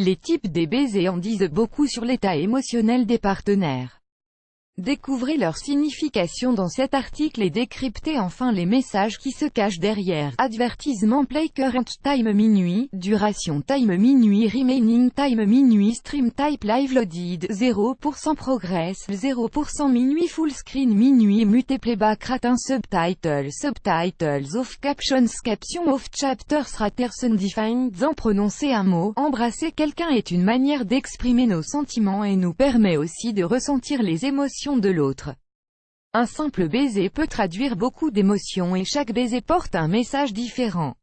Les types des baisers en disent beaucoup sur l'état émotionnel des partenaires. Découvrez leur signification dans cet article et décryptez enfin les messages qui se cachent derrière. Advertisement play current time minuit, duration time minuit, remaining time minuit, stream type live loaded, 0% progress, 0% minuit, full screen minuit, mute playback ratin, subtitles off, captions off, chapters raters undefined. En prononcer un mot, embrasser quelqu'un est une manière d'exprimer nos sentiments et nous permet aussi de ressentir les émotions de l'autre. Un simple baiser peut traduire beaucoup d'émotions et chaque baiser porte un message différent.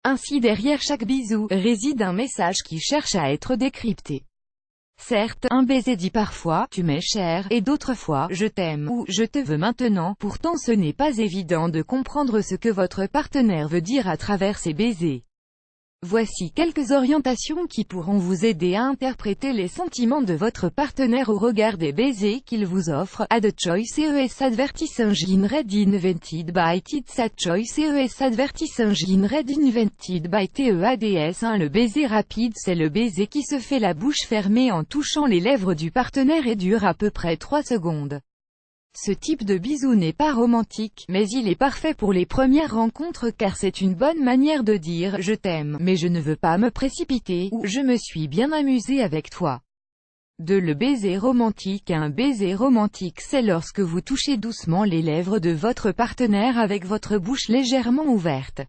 Ainsi derrière chaque bisou, réside un message qui cherche à être décrypté. Certes, un baiser dit parfois « tu m'es cher » et d'autres fois « je t'aime » ou « je te veux maintenant », pourtant ce n'est pas évident de comprendre ce que votre partenaire veut dire à travers ces baisers. Voici quelques orientations qui pourront vous aider à interpréter les sentiments de votre partenaire au regard des baisers qu'il vous offre. Add choice ES advertise engine red invented by TEADS. Choice ES advertise engine red invented by TEADS. 1. Le baiser rapide, c'est le baiser qui se fait la bouche fermée en touchant les lèvres du partenaire et dure à peu près 3 secondes. Ce type de bisou n'est pas romantique, mais il est parfait pour les premières rencontres car c'est une bonne manière de dire « je t'aime, mais je ne veux pas me précipiter » ou « je me suis bien amusé avec toi ». 2. Le baiser romantique. Un baiser romantique, c'est lorsque vous touchez doucement les lèvres de votre partenaire avec votre bouche légèrement ouverte.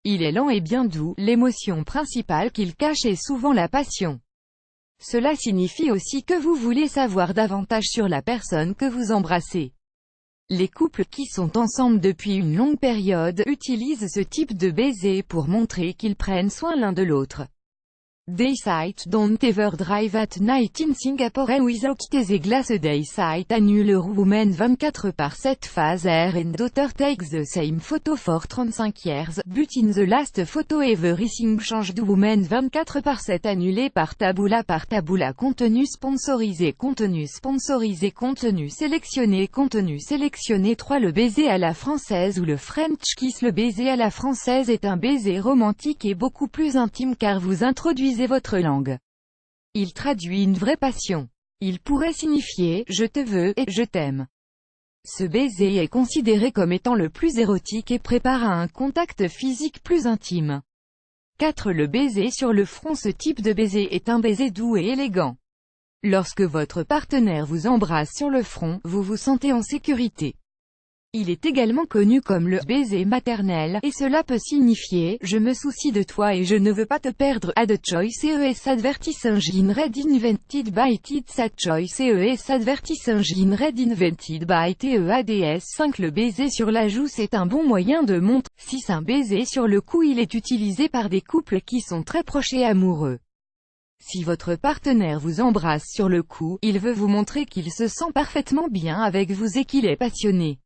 Il est lent et bien doux, l'émotion principale qu'il cache est souvent la passion. Cela signifie aussi que vous voulez savoir davantage sur la personne que vous embrassez. Les couples qui sont ensemble depuis une longue période utilisent ce type de baiser pour montrer qu'ils prennent soin l'un de l'autre. Daysight don't ever drive at night in Singapore without the glass. Daysight annule woman 24/7 phase air and daughter takes the same photo for 35 years, but in the last photo everything changed. Woman 24/7 annulé par Taboola. Contenu sponsorisé, contenu sélectionné, contenu sélectionné. 3. Le baiser à la française ou le French kiss. Le baiser à la française est un baiser romantique et beaucoup plus intime car vous introduisez votre langue. Il traduit une vraie passion. Il pourrait signifier « je te veux » et « je t'aime ». Ce baiser est considéré comme étant le plus érotique et prépare à un contact physique plus intime. 4. Le baiser sur le front. Ce type de baiser est un baiser doux et élégant. Lorsque votre partenaire vous embrasse sur le front, vous vous sentez en sécurité. Il est également connu comme le baiser maternel, et cela peut signifier « je me soucie de toi et je ne veux pas te perdre ». Add choice ES advertise engine red invented by TEADS. Add choice ES advertise engine red invented by TEADS. 5. Le baiser sur la joue, c'est un bon moyen de montrer. 6. Un baiser sur le cou. Il est utilisé par des couples qui sont très proches et amoureux. Si votre partenaire vous embrasse sur le cou, il veut vous montrer qu'il se sent parfaitement bien avec vous et qu'il est passionné.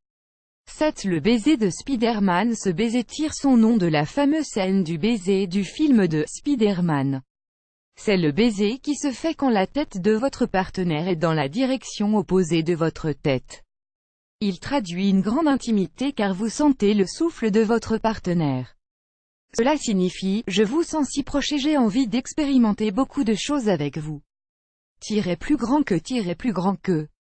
7. Le baiser de Spider-Man. Ce baiser tire son nom de la fameuse scène du baiser du film de Spider-Man. C'est le baiser qui se fait quand la tête de votre partenaire est dans la direction opposée de votre tête. Il traduit une grande intimité car vous sentez le souffle de votre partenaire. Cela signifie « je vous sens si proche et j'ai envie d'expérimenter beaucoup de choses avec vous ». Plus grand que.